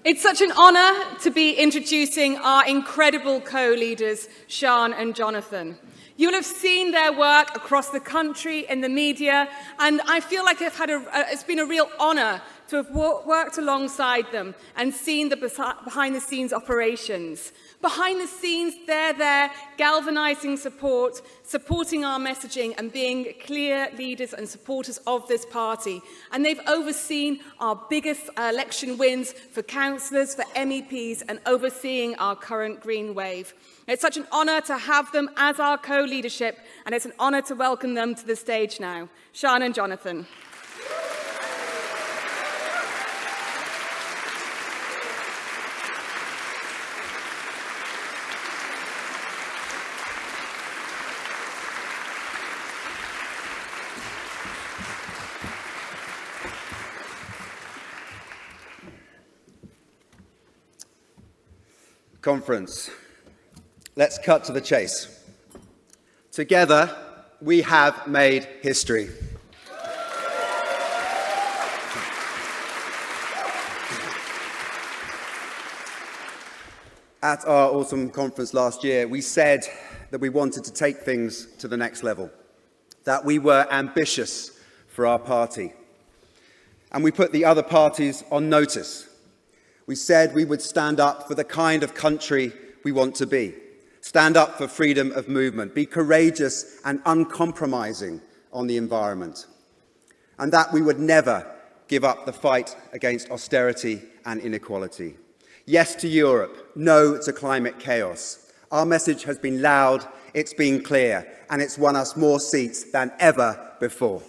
It's such an honour to be introducing our incredible co-leaders, Sian and Jonathan. You'll have seen their work across the country in the media, and I feel like it's been a real honour to have worked alongside them and seen the behind-the-scenes operations. Behind the scenes, they're there galvanising support, supporting our messaging and being clear leaders and supporters of this party. And they've overseen our biggest election wins for councillors, for MEPs, and overseeing our current Green Wave. It's such an honour to have them as our co-leadership, and it's an honour to welcome them to the stage now. Sian and Jonathan. Conference. Let's cut to the chase. Together, we have made history. At our autumn conference last year, we said that we wanted to take things to the next level, that we were ambitious for our party, and we put the other parties on notice. We said we would stand up for the kind of country we want to be, stand up for freedom of movement, be courageous and uncompromising on the environment, and that we would never give up the fight against austerity and inequality. Yes to Europe, no to climate chaos. Our message has been loud, it's been clear, and it's won us more seats than ever before.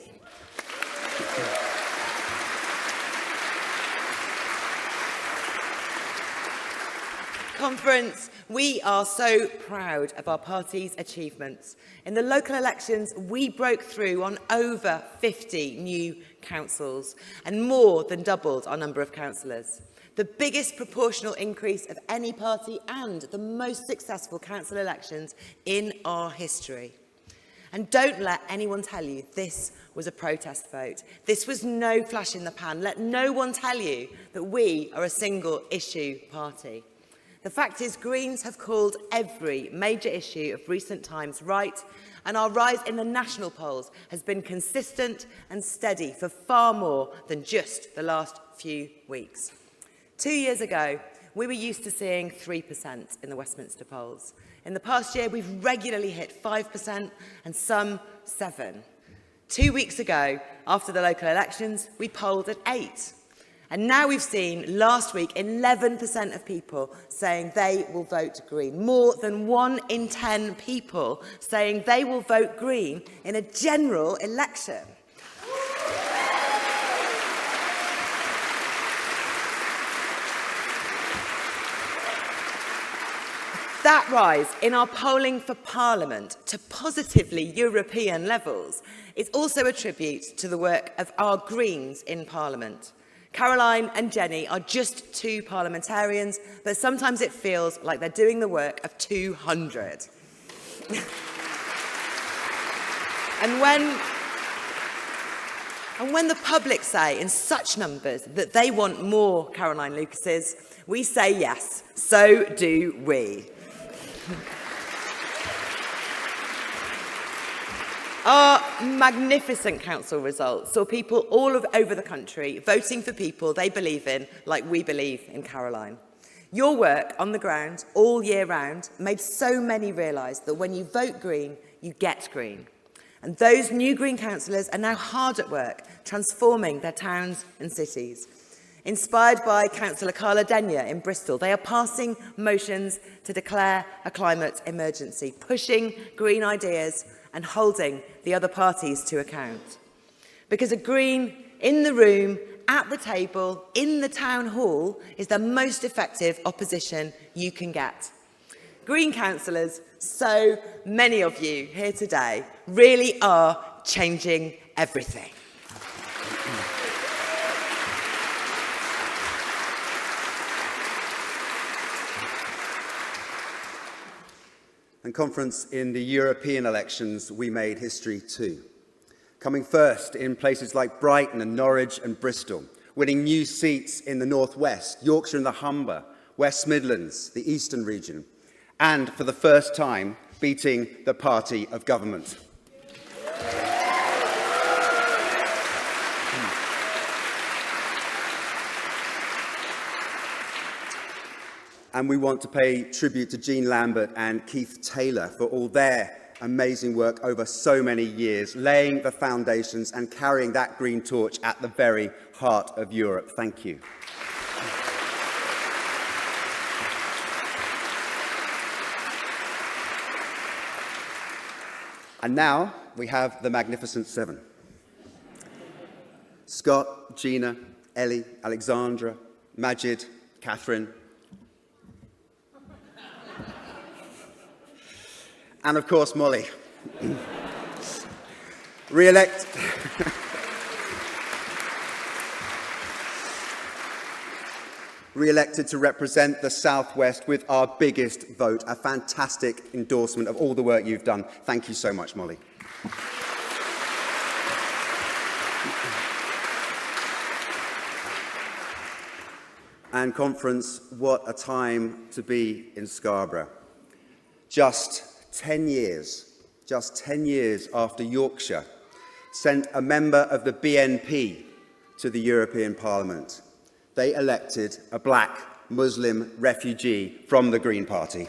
Conference, we are so proud of our party's achievements. In the local elections, we broke through on over 50 new councils and more than doubled our number of councillors. The biggest proportional increase of any party and the most successful council elections in our history. And don't let anyone tell you this was a protest vote. This was no flash in the pan. Let no one tell you that we are a single issue party. The fact is, Greens have called every major issue of recent times right, and our rise in the national polls has been consistent and steady for far more than just the last few weeks. 2 years ago, we were used to seeing 3% in the Westminster polls. In the past year, we've regularly hit 5% and some 7%. 2 weeks ago, after the local elections, we polled at 8%. And now we've seen, last week, 11% of people saying they will vote Green. More than 1 in 10 people saying they will vote Green in a general election. That rise in our polling for Parliament to positively European levels is also a tribute to the work of our Greens in Parliament. Caroline and Jenny are just 2 parliamentarians, but sometimes it feels like they're doing the work of 200. And when the public say in such numbers that they want more Caroline Lucases, we say yes, so do we. Our magnificent council results saw people all over the country voting for people they believe in, like we believe in Caroline. Your work on the ground all year round made so many realise that when you vote Green, you get Green. And those new Green councillors are now hard at work, transforming their towns and cities. Inspired by Councillor Carla Denyer in Bristol, they are passing motions to declare a climate emergency, pushing Green ideas and holding the other parties to account. Because a Green in the room, at the table, in the town hall is the most effective opposition you can get. Green councillors, so many of you here today, really are changing everything. And Conference, in the European elections, we made history too. Coming first in places like Brighton and Norwich and Bristol, winning new seats in the North West, Yorkshire and the Humber, West Midlands, the Eastern region, and for the first time, beating the party of government. And we want to pay tribute to Jean Lambert and Keith Taylor for all their amazing work over so many years, laying the foundations and carrying that green torch at the very heart of Europe. Thank you. And now we have the Magnificent Seven. Scott, Gina, Ellie, Alexandra, Majid, Catherine, and of course, Molly. Re-elected to represent the South West with our biggest vote. A fantastic endorsement of all the work you've done. Thank you so much, Molly. And conference, what a time to be in Scarborough. Just 10 years after Yorkshire sent a member of the BNP to the European Parliament, they elected a black Muslim refugee from the Green Party.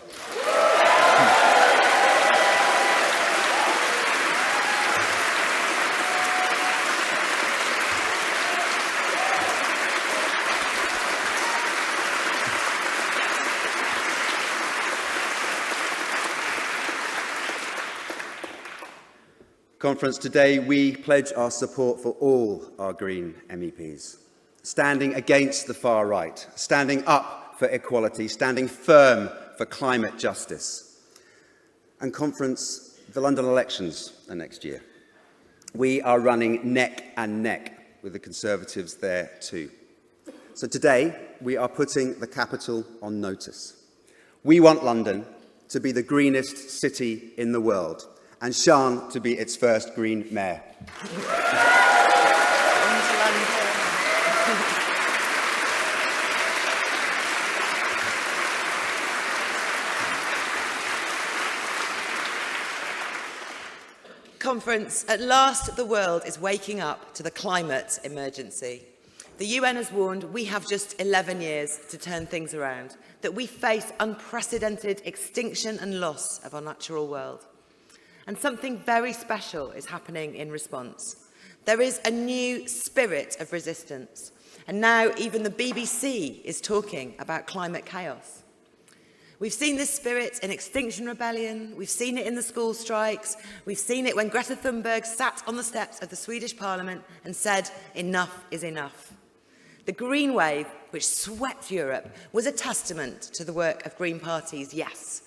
Conference, today we pledge our support for all our Green MEPs, standing against the far right, standing up for equality, standing firm for climate justice. And conference, the London elections are next year. We are running neck and neck with the Conservatives there too. So today we are putting the capital on notice. We want London to be the greenest city in the world, and Sian to be its first Green Mayor. Conference, at last the world is waking up to the climate emergency. The UN has warned we have just 11 years to turn things around, that we face unprecedented extinction and loss of our natural world. And something very special is happening in response. There is a new spirit of resistance. And now even the BBC is talking about climate chaos. We've seen this spirit in Extinction Rebellion. We've seen it in the school strikes. We've seen it when Greta Thunberg sat on the steps of the Swedish Parliament and said, enough is enough. The Green Wave, which swept Europe, was a testament to the work of Green parties, yes.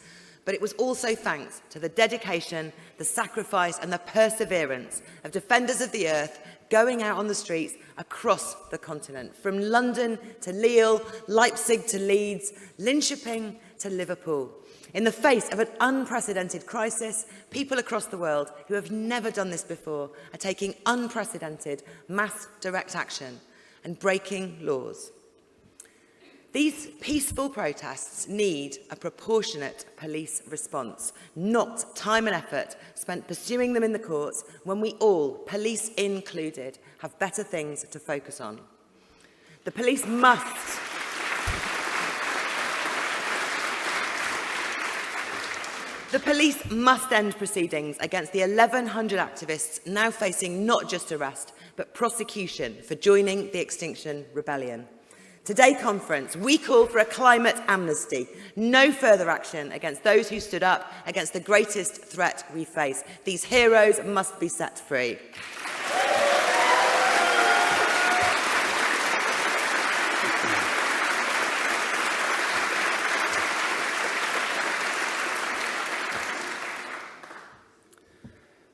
But it was also thanks to the dedication, the sacrifice and the perseverance of defenders of the earth going out on the streets across the continent, from London to Lille, Leipzig to Leeds, Linköping to Liverpool. In the face of an unprecedented crisis, people across the world who have never done this before are taking unprecedented mass direct action and breaking laws. These peaceful protests need a proportionate police response, not time and effort spent pursuing them in the courts when we all, police included, have better things to focus on. The police must end proceedings against the 1,100 activists now facing not just arrest, but prosecution for joining the Extinction Rebellion. Today, conference, we call for a climate amnesty. No further action against those who stood up against the greatest threat we face. These heroes must be set free.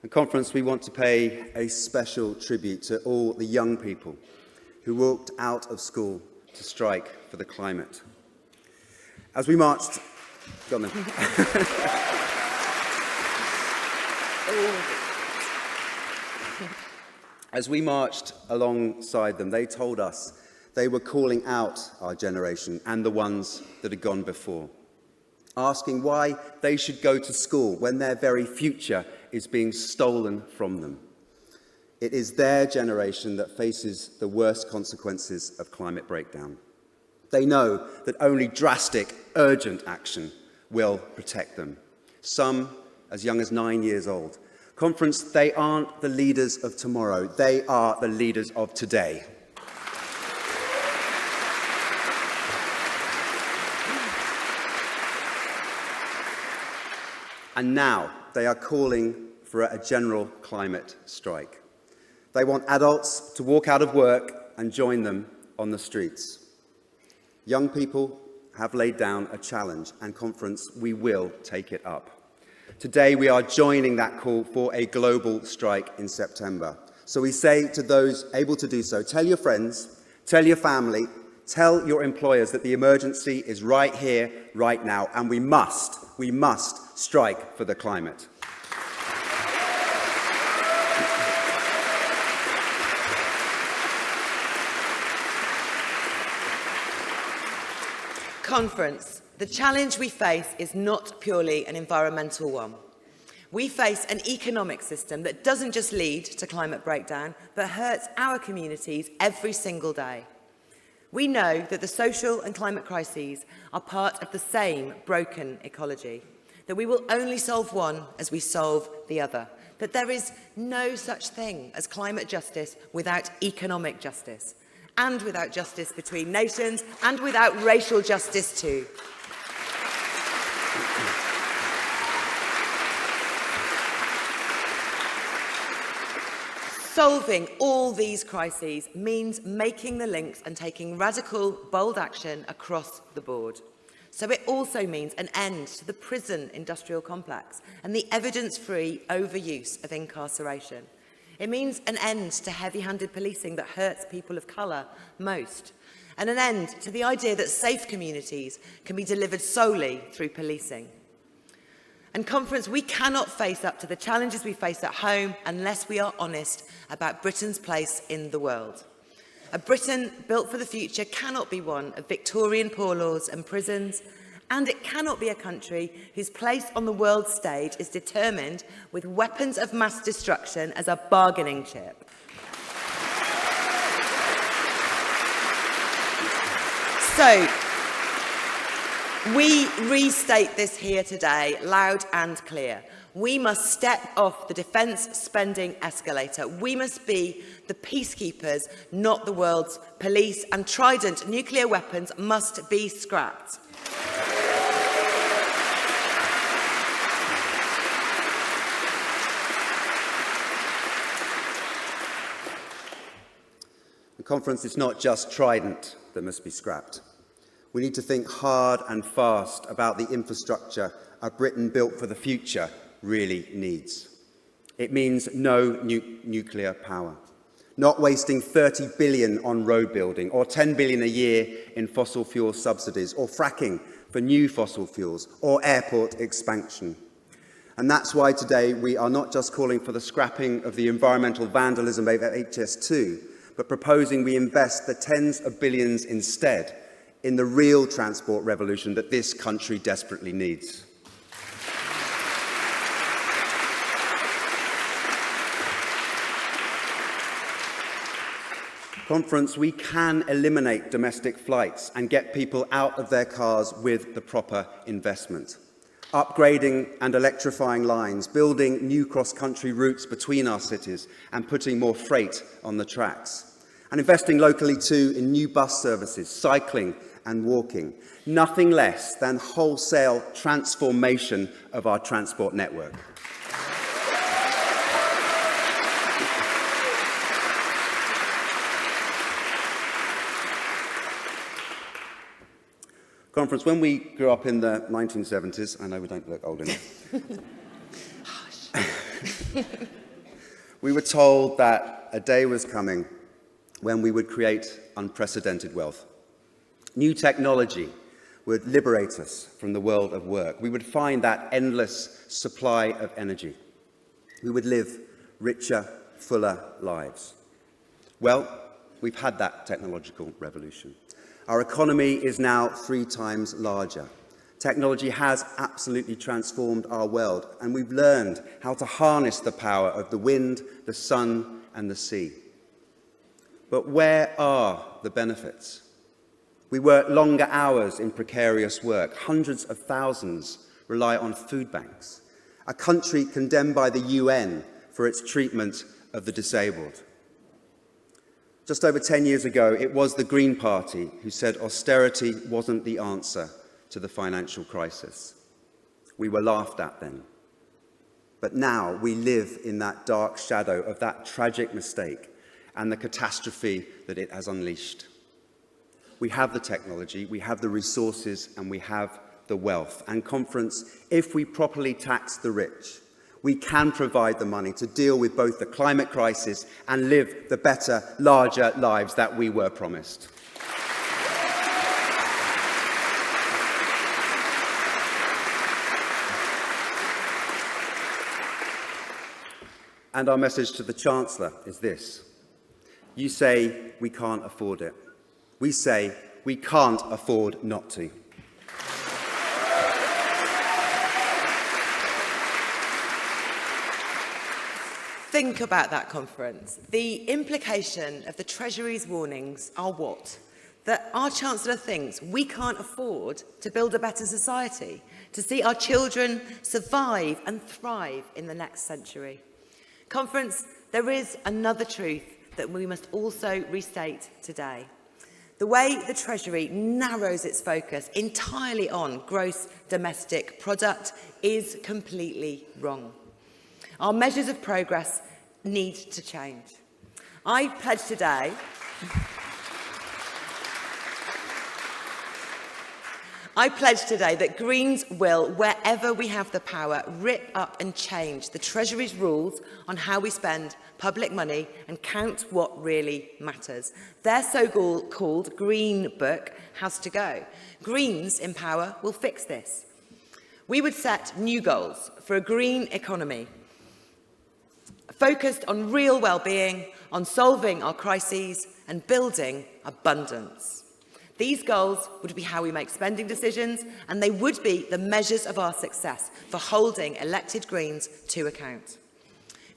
At conference, we want to pay a special tribute to all the young people who walked out of school to strike for the climate. As we marched, go on then. As we marched alongside them, they told us They were calling out our generation and the ones that had gone before, asking why they should go to school when their very future is being stolen from them. It is their generation that faces the worst consequences of climate breakdown. They know that only drastic, urgent action will protect them. Some as young as 9 years old. Conference, they aren't the leaders of tomorrow. They are the leaders of today. And now they are calling for a general climate strike. They want adults to walk out of work and join them on the streets. Young people have laid down a challenge, and Conference, we will take it up. Today we are joining that call for a global strike in September. So we say to those able to do so, tell your friends, tell your family, tell your employers that the emergency is right here, right now, and we must strike for the climate. Conference, the challenge we face is not purely an environmental one. We face an economic system that doesn't just lead to climate breakdown, but hurts our communities every single day. We know that the social and climate crises are part of the same broken ecology, that we will only solve one as we solve the other, that there is no such thing as climate justice without economic justice, and without justice between nations, and without racial justice too. Solving all these crises means making the links and taking radical, bold action across the board. So it also means an end to the prison industrial complex and the evidence-free overuse of incarceration. It means an end to heavy-handed policing that hurts people of colour most, and an end to the idea that safe communities can be delivered solely through policing. And Conference, we cannot face up to the challenges we face at home unless we are honest about Britain's place in the world. A Britain built for the future cannot be one of Victorian poor laws and prisons, and it cannot be a country whose place on the world stage is determined with weapons of mass destruction as a bargaining chip. So, we restate this here today, loud and clear. We must step off the defence spending escalator. We must be the peacekeepers, not the world's police, and Trident nuclear weapons must be scrapped. The Conference, it's not just Trident that must be scrapped. We need to think hard and fast about the infrastructure a Britain built for the future really needs. It means no nuclear power, not wasting 30 billion on road building or 10 billion a year in fossil fuel subsidies or fracking for new fossil fuels or airport expansion. And that's why today we are not just calling for the scrapping of the environmental vandalism of HS2, but proposing we invest the tens of billions instead in the real transport revolution that this country desperately needs. Conference, we can eliminate domestic flights and get people out of their cars with the proper investment. Upgrading and electrifying lines, building new cross-country routes between our cities and putting more freight on the tracks. And investing locally too in new bus services, cycling and walking. Nothing less than wholesale transformation of our transport network. Conference, when we grew up in the 1970s, I know we don't look old enough, we were told that a day was coming when we would create unprecedented wealth. New technology would liberate us from the world of work. We would find that endless supply of energy. We would live richer, fuller lives. Well, We've had that technological revolution. Our economy is now 3 times larger. Technology has absolutely transformed our world, and we've learned how to harness the power of the wind, the sun, and the sea. But where are the benefits? We work longer hours in precarious work. Hundreds of thousands rely on food banks. A country condemned by the UN for its treatment of the disabled. Just over 10 years ago, it was the Green Party who said austerity wasn't the answer to the financial crisis. We were laughed at then. But now we live in that dark shadow of that tragic mistake and the catastrophe that it has unleashed. We have the technology, we have the resources, and we have the wealth. And Conference, if we properly tax the rich, we can provide the money to deal with both the climate crisis and live the better, larger lives that we were promised. And our message to the Chancellor is this. You say we can't afford it. We say we can't afford not to. Think about that, Conference. The implication of the Treasury's warnings are what? That our Chancellor thinks we can't afford to build a better society, to see our children survive and thrive in the next century. Conference, there is another truth that we must also restate today. The way the Treasury narrows its focus entirely on gross domestic product is completely wrong. Our measures of progress need to change. I pledge today that Greens will, wherever we have the power, rip up and change the Treasury's rules on how we spend public money and count what really matters. Their so-called Green Book has to go. Greens in power will fix this. We would set new goals for a green economy, focused on real well-being, on solving our crises and building abundance. These goals would be how we make spending decisions, and they would be the measures of our success for holding elected Greens to account.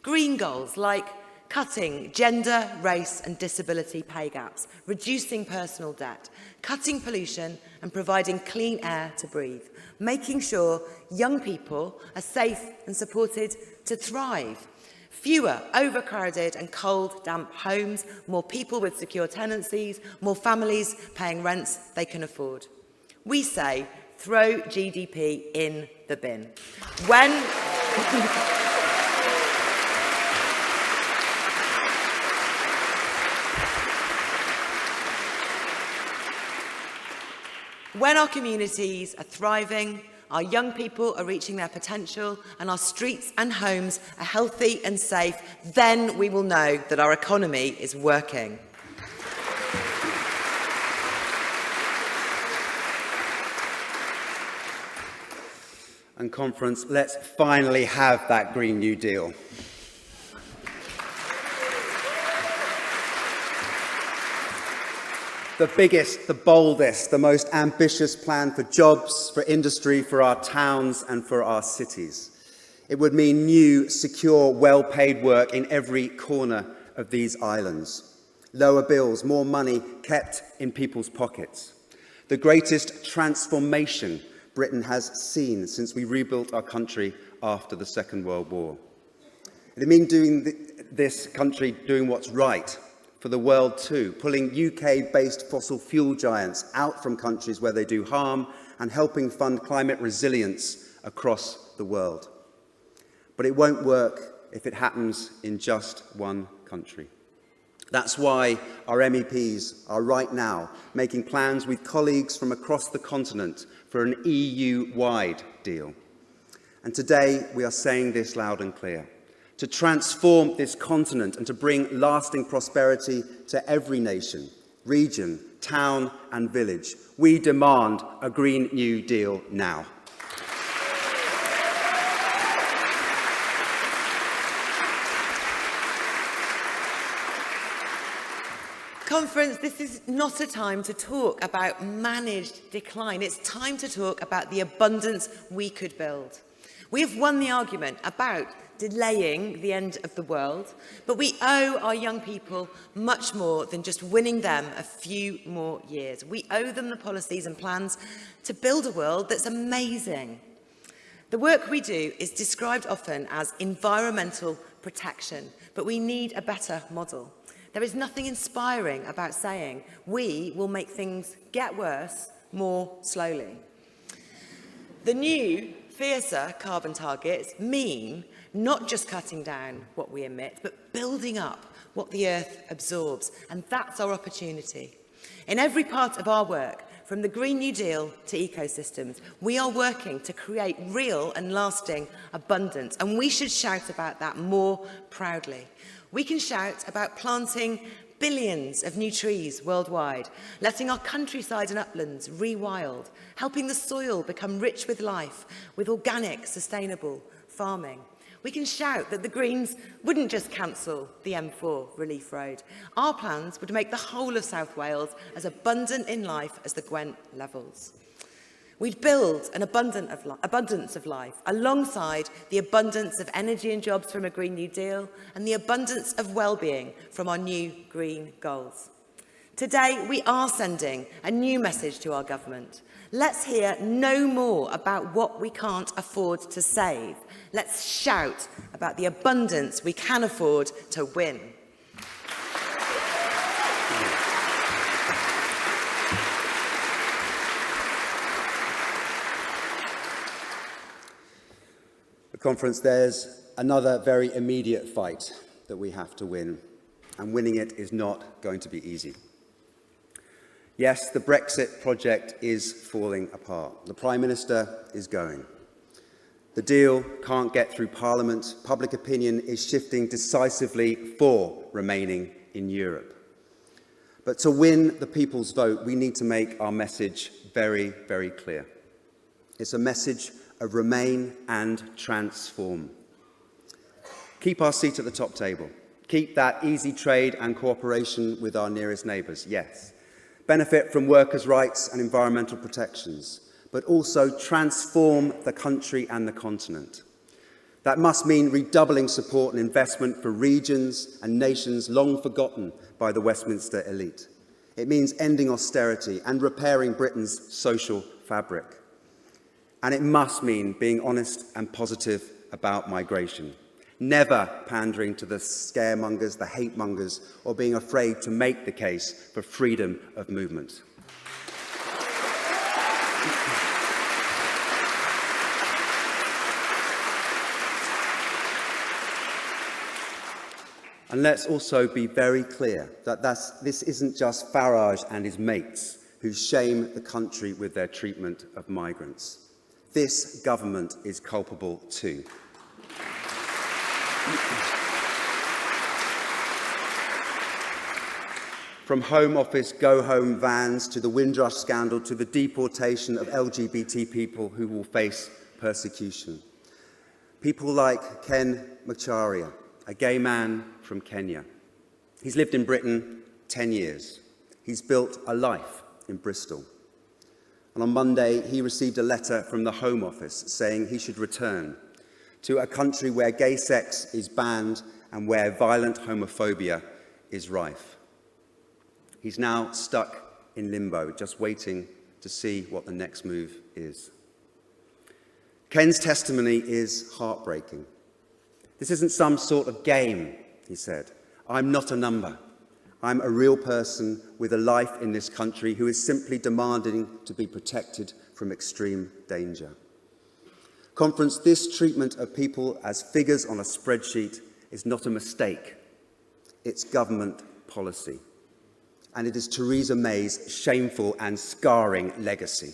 Green goals like cutting gender, race and disability pay gaps, reducing personal debt, cutting pollution and providing clean air to breathe, making sure young people are safe and supported to thrive. Fewer overcrowded and cold, damp homes, more people with secure tenancies, more families paying rents they can afford. We say, throw GDP in the bin. When our communities are thriving, our young people are reaching their potential, and our streets and homes are healthy and safe, then we will know that our economy is working. And Conference, let's finally have that Green New Deal. The biggest, the boldest, the most ambitious plan for jobs, for industry, for our towns and for our cities. It would mean new, secure, well-paid work in every corner of these islands. Lower bills, more money kept in people's pockets. The greatest transformation Britain has seen since we rebuilt our country after the Second World War. It means this country doing what's right for the world too, pulling UK-based fossil fuel giants out from countries where they do harm and helping fund climate resilience across the world. But it won't work if it happens in just one country. That's why our MEPs are right now making plans with colleagues from across the continent for an EU-wide deal. And today we are saying this loud and clear. To transform this continent and to bring lasting prosperity to every nation, region, town and village, we demand a Green New Deal now. Conference, this is not a time to talk about managed decline. It's time to talk about the abundance we could build. We have won the argument about delaying the end of the world, but we owe our young people much more than just winning them a few more years. We owe them the policies and plans to build a world that's amazing. The work we do is described often as environmental protection, but we need a better model. There is nothing inspiring about saying we will make things get worse more slowly. The new, fiercer carbon targets mean not just cutting down what we emit, but building up what the Earth absorbs. And that's our opportunity. In every part of our work, from the Green New Deal to ecosystems, we are working to create real and lasting abundance. And we should shout about that more proudly. We can shout about planting billions of new trees worldwide, letting our countryside and uplands rewild, helping the soil become rich with life, with organic, sustainable farming. We can shout that the Greens wouldn't just cancel the M4 Relief Road. Our plans would make the whole of South Wales as abundant in life as the Gwent levels. We'd build an abundance of life alongside the abundance of energy and jobs from a Green New Deal and the abundance of well-being from our new green goals. Today, we are sending a new message to our government. Let's hear no more about what we can't afford to save. Let's shout about the abundance we can afford to win. Conference, there's another very immediate fight that we have to win, and winning it is not going to be easy. Yes, the Brexit project is falling apart. The Prime Minister is going. The deal can't get through Parliament. Public opinion is shifting decisively for remaining in Europe. But to win the people's vote, we need to make our message very, very clear. It's a message of remain and transform. Keep our seat at the top table. Keep that easy trade and cooperation with our nearest neighbours, yes. Benefit from workers' rights and environmental protections, but also transform the country and the continent. That must mean redoubling support and investment for regions and nations long forgotten by the Westminster elite. It means ending austerity and repairing Britain's social fabric. And it must mean being honest and positive about migration, never pandering to the scaremongers, the hate mongers, or being afraid to make the case for freedom of movement. And let's also be very clear that this isn't just Farage and his mates who shame the country with their treatment of migrants. This government is culpable too. From Home Office go-home vans to the Windrush scandal to the deportation of LGBT people who will face persecution. People like Ken Macharia, a gay man from Kenya. He's lived in Britain 10 years. He's built a life in Bristol. And on Monday, he received a letter from the Home Office saying he should return to a country where gay sex is banned and where violent homophobia is rife. He's now stuck in limbo, just waiting to see what the next move is. Ken's testimony is heartbreaking. This isn't some sort of game, he said. I'm not a number. I'm a real person with a life in this country who is simply demanding to be protected from extreme danger. Conference, this treatment of people as figures on a spreadsheet is not a mistake. It's government policy. And it is Theresa May's shameful and scarring legacy.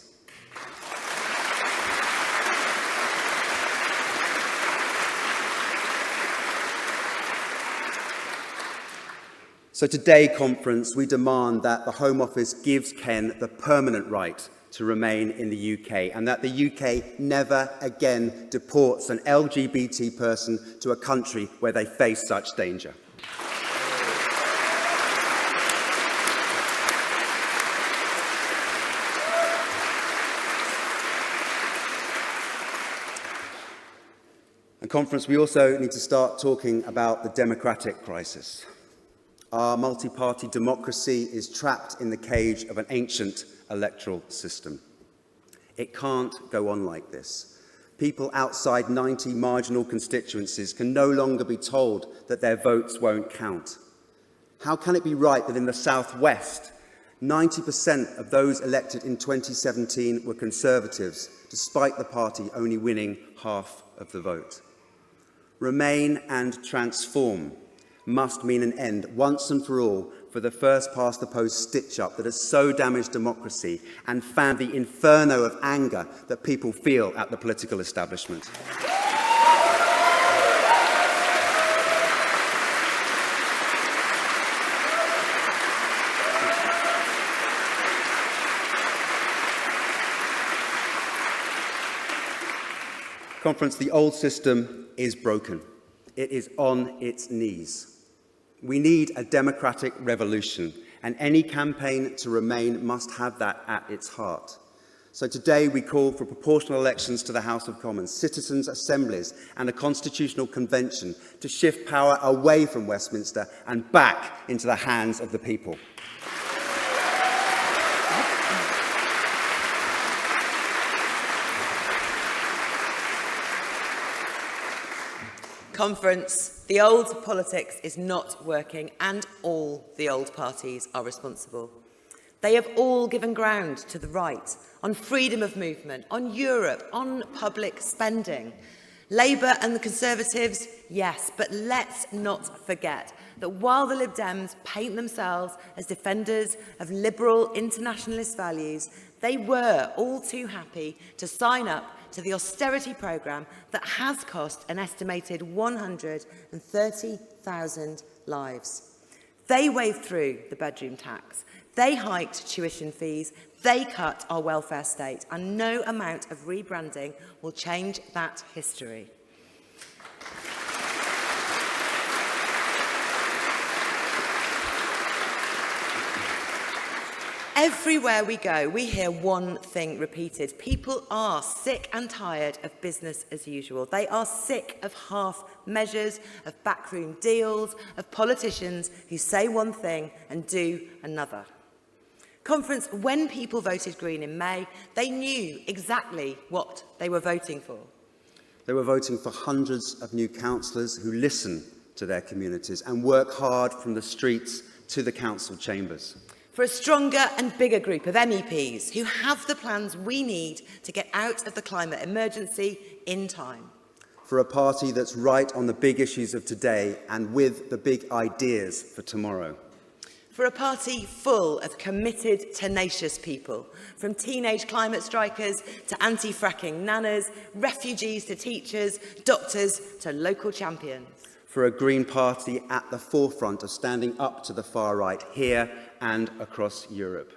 So today, Conference, we demand that the Home Office gives Ken the permanent right to remain in the UK and that the UK never again deports an LGBT person to a country where they face such danger. Conference, we also need to start talking about the democratic crisis. Our multi-party democracy is trapped in the cage of an ancient electoral system. It can't go on like this. People outside 90 marginal constituencies can no longer be told that their votes won't count. How can it be right that in the southwest, 90% of those elected in 2017 were Conservatives, despite the party only winning half of the vote? Remain and transform must mean an end, once and for all, for the first-past-the-post stitch-up that has so damaged democracy and fanned the inferno of anger that people feel at the political establishment. Conference, the old system is broken. It is on its knees. We need a democratic revolution, and any campaign to Remain must have that at its heart. So today we call for proportional elections to the House of Commons, citizens' assemblies and a constitutional convention to shift power away from Westminster and back into the hands of the people. Conference, the old politics is not working and all the old parties are responsible. They have all given ground to the right on freedom of movement, on Europe, on public spending. Labour and the Conservatives, yes, but let's not forget that while the Lib Dems paint themselves as defenders of liberal internationalist values, they were all too happy to sign up to the austerity programme that has cost an estimated 130,000 lives. They waved through the bedroom tax, they hiked tuition fees, they cut our welfare state, and no amount of rebranding will change that history. Everywhere we go, we hear one thing repeated. People are sick and tired of business as usual. They are sick of half measures, of backroom deals, of politicians who say one thing and do another. Conference, when people voted Green in May, they knew exactly what they were voting for. They were voting for hundreds of new councillors who listen to their communities and work hard from the streets to the council chambers. For a stronger and bigger group of MEPs who have the plans we need to get out of the climate emergency in time. For a party that's right on the big issues of today and with the big ideas for tomorrow. For a party full of committed, tenacious people, from teenage climate strikers to anti-fracking nanas, refugees to teachers, doctors to local champions. For a Green Party at the forefront of standing up to the far right here and across Europe.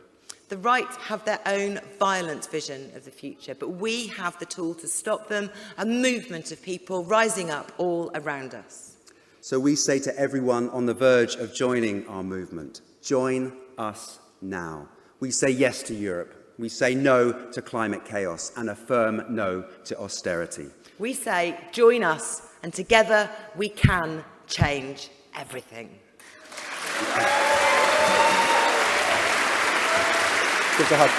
The right have their own violent vision of the future, but we have the tool to stop them, a movement of people rising up all around us. So we say to everyone on the verge of joining our movement, join us now. We say yes to Europe. We say no to climate chaos and a firm no to austerity. We say, join us, and together we can change everything. Give us a hug.